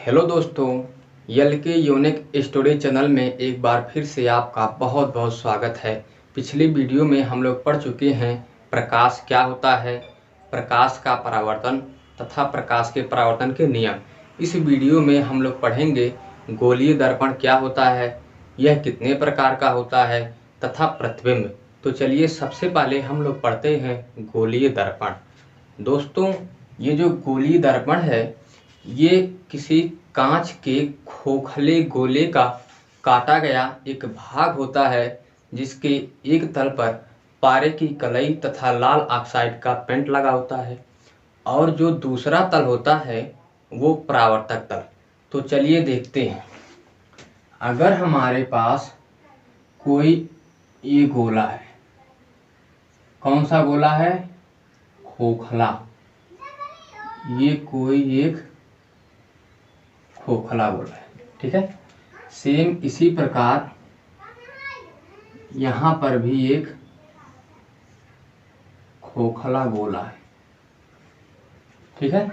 Hello दोस्तों, यल के unique story channel में एक बार फिर से आपका बहुत बहुत स्वागत है। पिछली वीडियो में हम लोग पढ़ चुके हैं प्रकाश क्या होता है, प्रकाश का परावर्तन तथा प्रकाश के परावर्तन के नियम। इस वीडियो में हम लोग पढ़ेंगे गोलीय दर्पण क्या होता है, यह कितने प्रकार का होता है तथा प्रतिबिंब। तो चलिए सबसे पहले हम लोग पढ़ते हैं गोलीय दर्पण। दोस्तों, ये जो गोलीय दर्पण है ये किसी कांच के खोखले गोले का काटा गया एक भाग होता है जिसके एक तल पर पारे की कलई तथा लाल ऑक्साइड का पेंट लगा होता है और जो दूसरा तल होता है वो परावर्तक तल। तो चलिए देखते हैं। अगर हमारे पास कोई ये गोला है, कौन सा गोला है? खोखला। ये कोई एक खोखला गोला है, ठीक है। सेम इसी प्रकार यहाँ पर भी एक खोखला गोला है, ठीक है।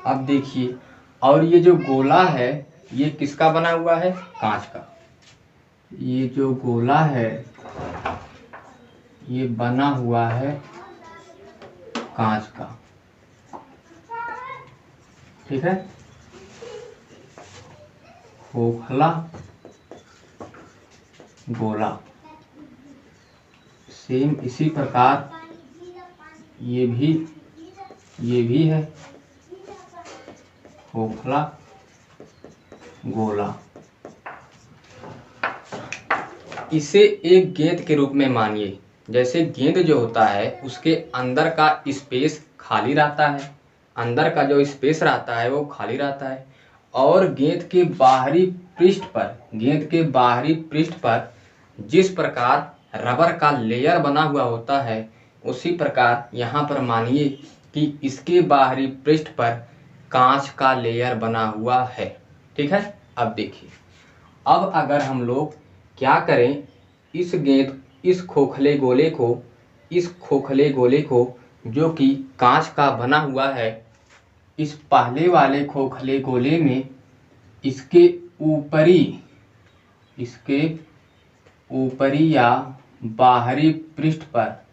अब देखिए, और ये जो गोला है ये किसका बना हुआ है? कांच का। ये जो गोला है ये बना हुआ है कांच का, ठीक है। खोखला गोला। सेम इसी प्रकार ये भी है खोखला गोला। इसे एक गेंद के रूप में मानिए। जैसे गेंद जो होता है उसके अंदर का स्पेस खाली रहता है, अंदर का जो स्पेस रहता है वो खाली रहता है और गेंद के बाहरी पृष्ठ पर जिस प्रकार रबर का लेयर बना हुआ होता है उसी प्रकार यहाँ पर मानिए कि इसके बाहरी पृष्ठ पर कांच का लेयर बना हुआ है, ठीक है। अब देखिए, अब अगर हम लोग क्या करें, इस खोखले गोले को जो कि कांच का बना हुआ है, इस पहले वाले खोखले गोले में इसके ऊपरी या बाहरी पृष्ठ पर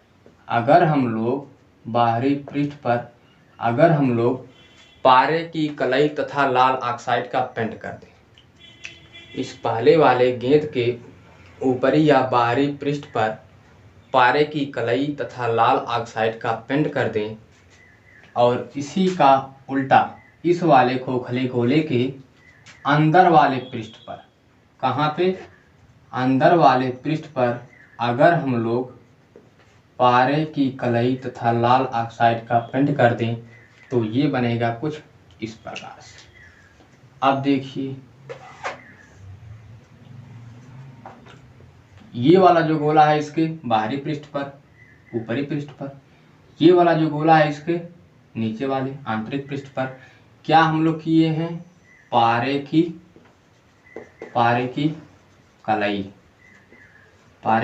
अगर हम लोग पारे की कलई तथा लाल ऑक्साइड का पेंट कर दें, इस पहले वाले गेंद के ऊपरी या बाहरी पृष्ठ पर पारे की कलई तथा लाल ऑक्साइड का पेंट कर दें और इसी का उल्टा इस वाले खोखले गोले के अंदर वाले पृष्ठ पर, कहाँ पे? अंदर वाले पृष्ठ पर अगर हम लोग पारे की कलई तथा लाल ऑक्साइड का पेंट कर दें तो ये बनेगा कुछ इस प्रकार से। अब देखिए, ये वाला जो गोला है इसके बाहरी पृष्ठ पर, ऊपरी पृष्ठ पर, ये वाला जो गोला है इसके नीचे वाले आंतरिक पृष्ठ पर क्या हम लोग किए हैं? पारे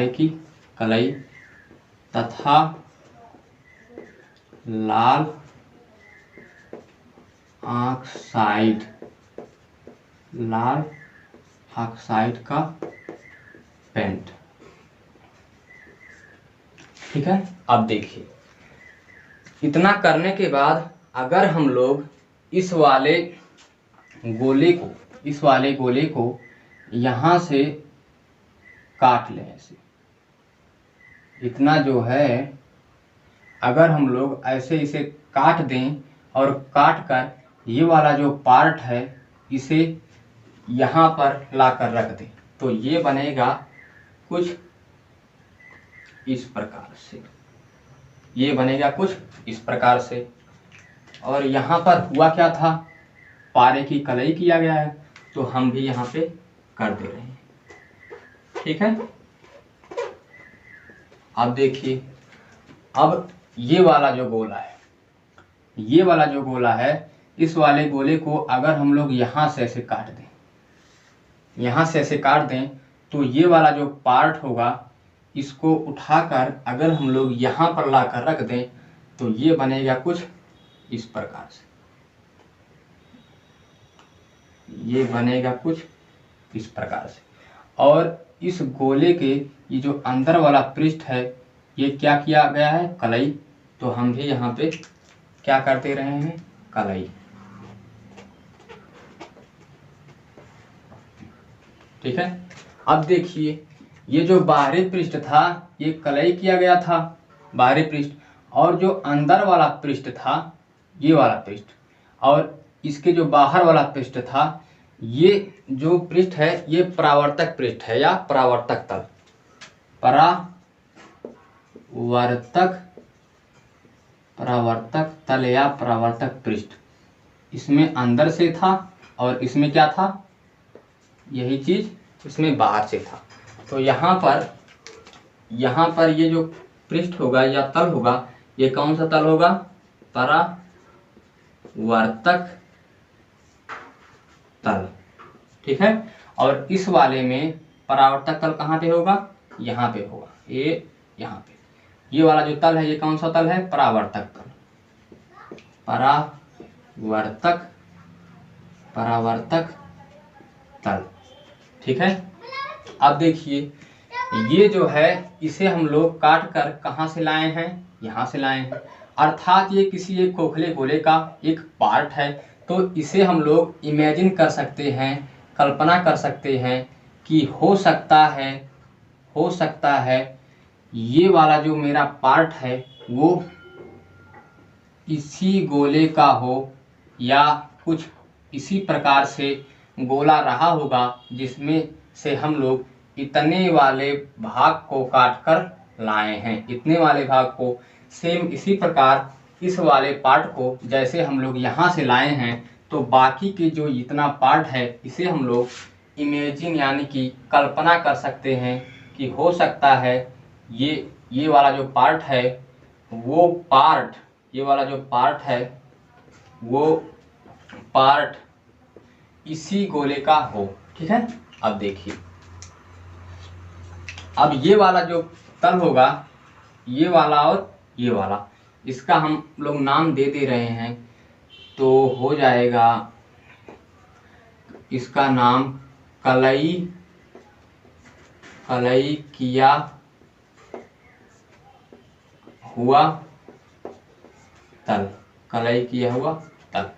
की कलई तथा लाल ऑक्साइड का पेंट, ठीक है। अब देखिए, इतना करने के बाद अगर हम लोग इस वाले गोले को यहाँ से काट लें, ऐसे इतना जो है अगर हम लोग ऐसे इसे काट दें और काट कर ये वाला जो पार्ट है इसे यहाँ पर लाकर रख दें तो ये बनेगा कुछ इस प्रकार से। और यहाँ पर हुआ क्या था? पारे की कलई किया गया है तो हम भी यहाँ पे कर दे रहे हैं, ठीक है। अब देखिए, अब ये वाला जो गोला है इस वाले गोले को अगर हम लोग यहाँ से ऐसे काट दें तो ये वाला जो पार्ट होगा इसको उठाकर अगर हम लोग यहाँ पर लाकर रख दें तो ये बनेगा कुछ इस प्रकार से। ये बनेगा कुछ इस प्रकार से। और इस गोले के ये जो अंदर वाला पृष्ठ है ये क्या किया गया है, कलई। तो हम भी यहाँ पे क्या करते रहे हैं, कलई। ठीक है। अब देखिए ये जो बाहरी पृष्ठ था ये कलई किया गया था, बाहरी पृष्ठ, और जो अंदर वाला पृष्ठ था ये वाला पृष्ठ, और इसके जो बाहर वाला पृष्ठ था ये जो पृष्ठ है ये परावर्तक पृष्ठ है या परावर्तक तल, परावर्तक तल या परावर्तक पृष्ठ। इसमें अंदर से था और इसमें क्या था, यही चीज इसमें बाहर से था। तो यहाँ पर ये जो पृष्ठ होगा या तल होगा ये कौन सा तल होगा, परावर्तक तल। ठीक है। और इस वाले में परावर्तक तल कहाँ पे होगा, यहाँ पे होगा, ये यहाँ पे। ये वाला जो तल है ये कौन सा तल है, परावर्तक तल, परावर्तक तल। ठीक है। अब देखिए ये जो है इसे हम लोग काट कर कहाँ से लाए हैं, यहाँ से लाए हैं, अर्थात ये किसी एक खोखले गोले का एक पार्ट है। तो इसे हम लोग इमेजिन कर सकते हैं, कल्पना कर सकते हैं कि हो सकता है ये वाला जो मेरा पार्ट है वो इसी गोले का हो या कुछ इसी प्रकार से गोला रहा होगा जिसमें से हम लोग इतने वाले भाग को काट कर लाए हैं। इतने वाले भाग को सेम इसी प्रकार इस वाले पार्ट को जैसे हम लोग यहाँ से लाए हैं, तो बाकी के जो इतना पार्ट है इसे हम लोग इमेजिन यानी कि कल्पना कर सकते हैं कि हो सकता है ये वाला जो पार्ट है वो पार्ट, ये वाला जो पार्ट है वो पार्ट इसी गोले का हो। ठीक है। अब देखिए अब ये वाला जो तल होगा, ये वाला और ये वाला, इसका हम लोग नाम दे रहे हैं। तो हो जाएगा इसका नाम कलई किया हुआ तल, कलई किया हुआ तल।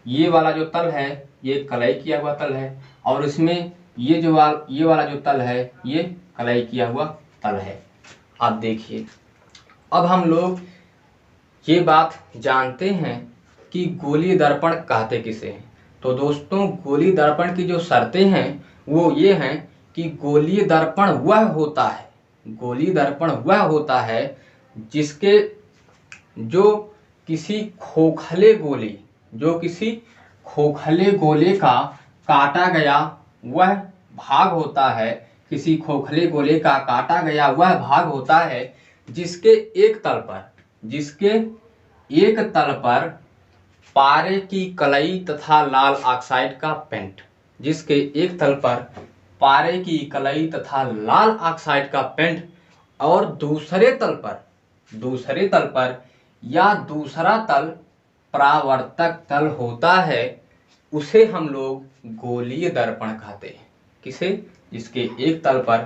ये वाला जो तल है ये कलई किया हुआ तल है, और इसमें ये वाला जो तल है ये कलई किया हुआ तल है। अब देखिए अब हम लोग ये बात जानते हैं कि गोलीय दर्पण कहते किसे हैं। तो दोस्तों गोलीय दर्पण की जो शर्तें हैं वो ये हैं कि गोलीय दर्पण वह होता है जिसके जो किसी खोखले गोले का काटा गया वह भाग होता है, किसी खोखले गोले का काटा गया वह भाग होता है जिसके एक तल पर पारे की कलई तथा लाल ऑक्साइड का पेंट, जिसके एक तल पर पारे की कलई तथा लाल ऑक्साइड का पेंट, और दूसरे तल पर या दूसरा तल परावर्तक तल होता है, उसे हम लोग गोलीय दर्पण कहते हैं। किसे, जिसके एक तल पर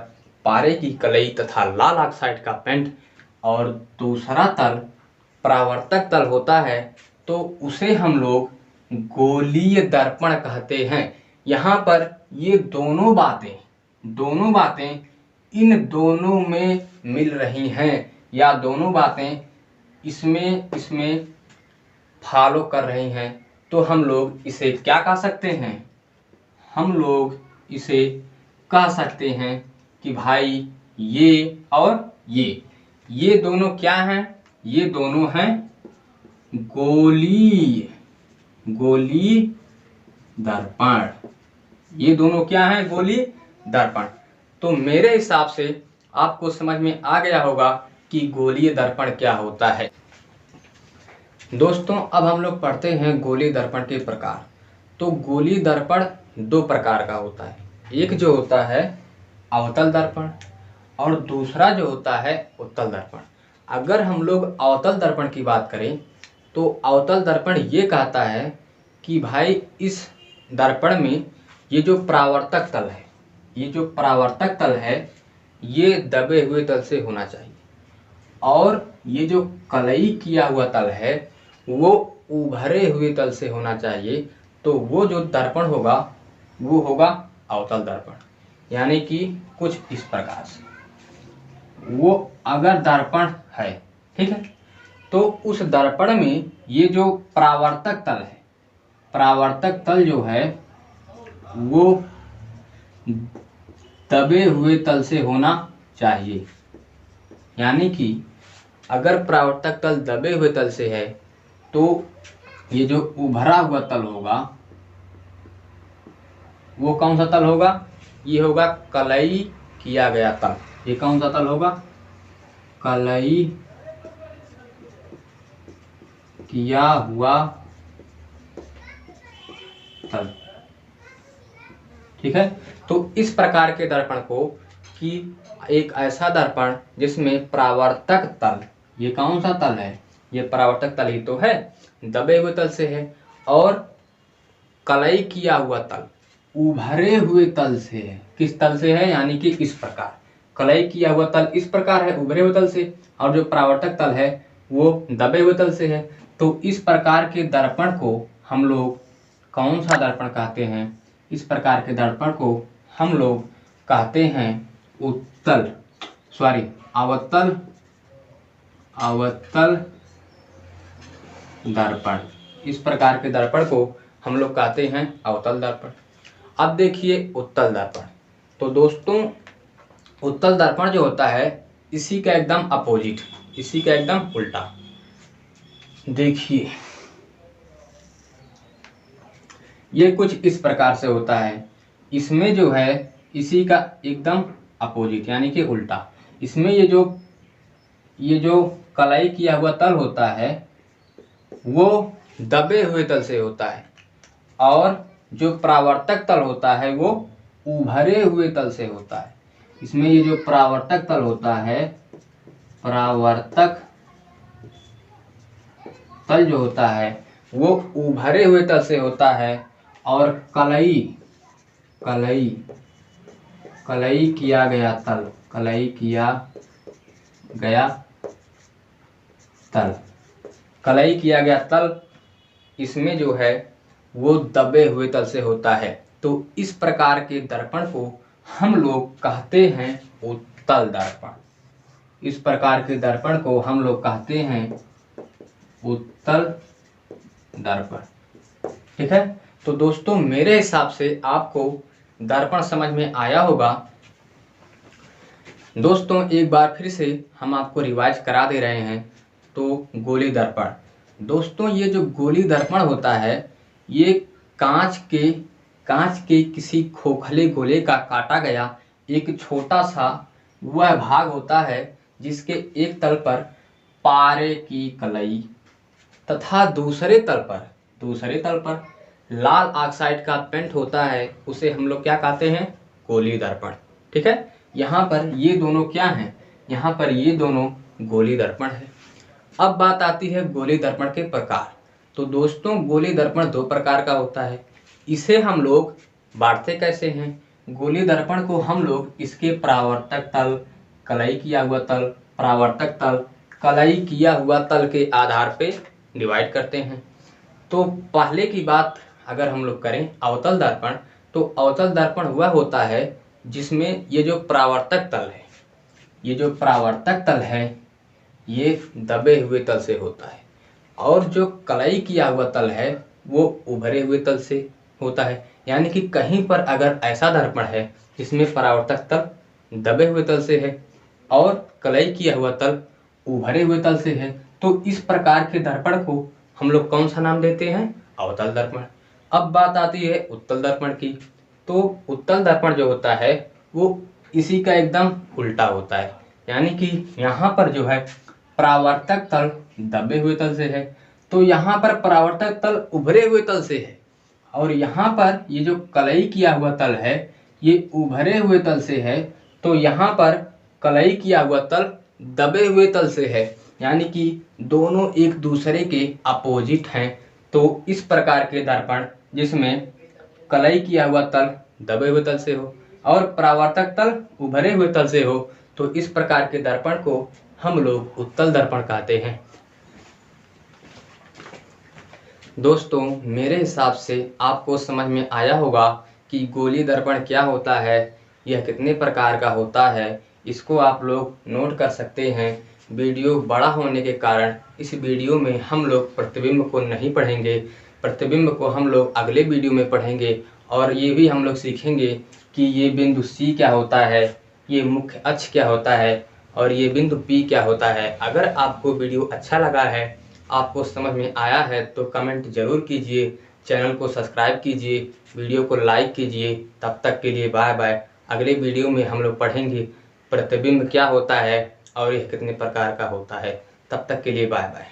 पारे की कलई तथा लाल ऑक्साइड का पेंट और दूसरा तल परावर्तक तल होता है, तो उसे हम लोग गोलीय दर्पण कहते हैं। यहाँ पर ये दोनों बातें इन दोनों में मिल रही हैं, या दोनों बातें इसमें फॉलो कर रही हैं। तो हम लोग इसे क्या कह सकते हैं, हम लोग इसे कह सकते हैं कि भाई ये और ये दोनों क्या हैं, ये दोनों हैं गोलीय दर्पण। ये दोनों क्या हैं, गोलीय दर्पण। तो मेरे हिसाब से आपको समझ में आ गया होगा कि गोलीय दर्पण क्या होता है। दोस्तों अब हम लोग पढ़ते हैं गोलीय दर्पण के प्रकार। तो गोलीय दर्पण दो प्रकार का होता है, एक जो होता है अवतल दर्पण और दूसरा जो होता है उत्तल दर्पण। अगर हम लोग अवतल दर्पण की बात करें तो अवतल दर्पण ये कहता है कि भाई इस दर्पण में ये जो परावर्तक तल है, ये जो परावर्तक तल है ये दबे हुए तल से होना चाहिए, और ये जो कलई किया हुआ तल है वो उभरे हुए तल से होना चाहिए। तो वो जो दर्पण होगा वो होगा अवतल दर्पण। यानी कि कुछ इस प्रकार से वो अगर दर्पण है, ठीक है, तो उस दर्पण में ये जो परावर्तक तल है, परावर्तक तल जो है वो दबे हुए तल से होना चाहिए। यानी कि अगर परावर्तक तल दबे हुए तल से है तो ये जो उभरा हुआ तल होगा वो कौन सा तल होगा? ये होगा कलई किया गया तल। ये कौन सा तल होगा? कलई किया हुआ तल। ठीक है, तो इस प्रकार के दर्पण को कि एक ऐसा दर्पण जिसमें परावर्तक तल, ये कौन सा तल है? ये परावर्तक तल ही तो है, दबे हुए तल से है, और कलई किया हुआ तल उभरे हुए तल से है। किस तल से है? यानी कि इस प्रकार कलई किया हुआ तल इस प्रकार है, उभरे हुए तल से, और जो परावर्तक तल है वो दबे हुए तल से है। तो इस प्रकार के दर्पण को हम लोग कौन सा दर्पण कहते हैं? इस प्रकार के दर्पण को हम लोग कहते हैं अवतल दर्पण। इस प्रकार के दर्पण को हम लोग कहते हैं अवतल दर्पण। अब देखिए उत्तल दर्पण। तो दोस्तों उत्तल दर्पण जो होता है इसी का एकदम अपोजिट, इसी का एकदम उल्टा। देखिए ये कुछ इस प्रकार से होता है। इसमें जो है इसी का एकदम अपोजिट यानी कि उल्टा। इसमें ये जो कलई किया हुआ तल होता है वो दबे हुए तल से होता है, और जो परावर्तक तल होता है वो उभरे हुए तल से होता है। इसमें ये जो परावर्तक तल होता है, परावर्तक तल जो होता है वो उभरे हुए तल से होता है, और कलई किया गया तल, कलई किया गया तल इसमें जो है वो दबे हुए तल से होता है। तो इस प्रकार के दर्पण को हम लोग कहते हैं उत्तल दर्पण। इस प्रकार के दर्पण को हम लोग कहते हैं उत्तल दर्पण। ठीक है, तो दोस्तों मेरे हिसाब से आपको दर्पण समझ में आया होगा। दोस्तों एक बार फिर से हम आपको रिवाइज करा दे रहे हैं। तो गोली दर्पण, दोस्तों ये जो गोली दर्पण होता है ये कांच के किसी खोखले गोले का काटा गया एक छोटा सा वह भाग होता है जिसके एक तल पर पारे की कलई तथा दूसरे तल पर लाल ऑक्साइड का पेंट होता है, उसे हम लोग क्या कहते हैं? गोली दर्पण। ठीक है, यहाँ पर ये दोनों क्या हैं? यहाँ पर ये दोनों गोली दर्पण है। अब बात आती है गोली दर्पण के प्रकार। तो दोस्तों गोली दर्पण दो प्रकार का होता है। इसे हम लोग बांटते कैसे हैं? गोली दर्पण को हम लोग इसके परावर्तक तल, कलई किया हुआ तल, परावर्तक तल, कलई किया हुआ तल के आधार पे डिवाइड करते हैं। तो पहले की बात अगर हम लोग करें अवतल दर्पण, तो अवतल दर्पण वह होता है जिसमें ये जो परावर्तक तल है ये दबे हुए तल से होता है, और जो कलई किया हुआ तल है वो उभरे हुए तल से होता है। यानी कि कहीं पर अगर ऐसा दर्पण है जिसमें परावर्तक तल दबे हुए तल से है और कलई किया हुआ तल उभरे हुए तल से है, तो इस प्रकार के दर्पण को हम लोग कौन सा नाम देते हैं? अवतल दर्पण। अब बात आती है उत्तल दर्पण की। तो उत्तल दर्पण जो होता है वो इसी का एकदम उल्टा होता है। यानी कि यहाँ पर जो है परावर्तक तल दबे हुए तल से है, तो यहाँ पर परावर्तक तल उभरे हुए तल से है, और यहाँ पर ये जो कलई किया हुआ तल है ये उभरे हुए तल से है, तो यहाँ पर कलई किया हुआ तल दबे हुए तल से है। यानी कि दोनों एक दूसरे के अपोजिट हैं। तो इस प्रकार के दर्पण जिसमें कलई किया हुआ तल दबे हुए तल से हो और परावर्तक तल उभरे हुए तल से हो तो इस प्रकार के दर्पण को हम लोग उत्तल दर्पण कहते हैं। दोस्तों, मेरे हिसाब से आपको समझ में आया होगा कि गोलीय दर्पण क्या होता है, यह कितने प्रकार का होता है। इसको आप लोग नोट कर सकते हैं। वीडियो बड़ा होने के कारण इस वीडियो में हम लोग प्रतिबिंब को नहीं पढ़ेंगे। प्रतिबिंब को हम लोग अगले वीडियो में पढ़ेंगे और ये भी हम लोग सीखेंगे कि ये बिंदु C क्या होता है, ये मुख्य अक्ष क्या होता है और ये बिंदु P क्या होता है। अगर आपको वीडियो अच्छा लगा है, आपको समझ में आया है तो कमेंट ज़रूर कीजिए, चैनल को सब्सक्राइब कीजिए, वीडियो को लाइक कीजिए। तब तक के लिए बाय बाय। अगले वीडियो में हम लोग पढ़ेंगे प्रतिबिंब क्या होता है और यह कितने प्रकार का होता है। तब तक के लिए बाय बाय।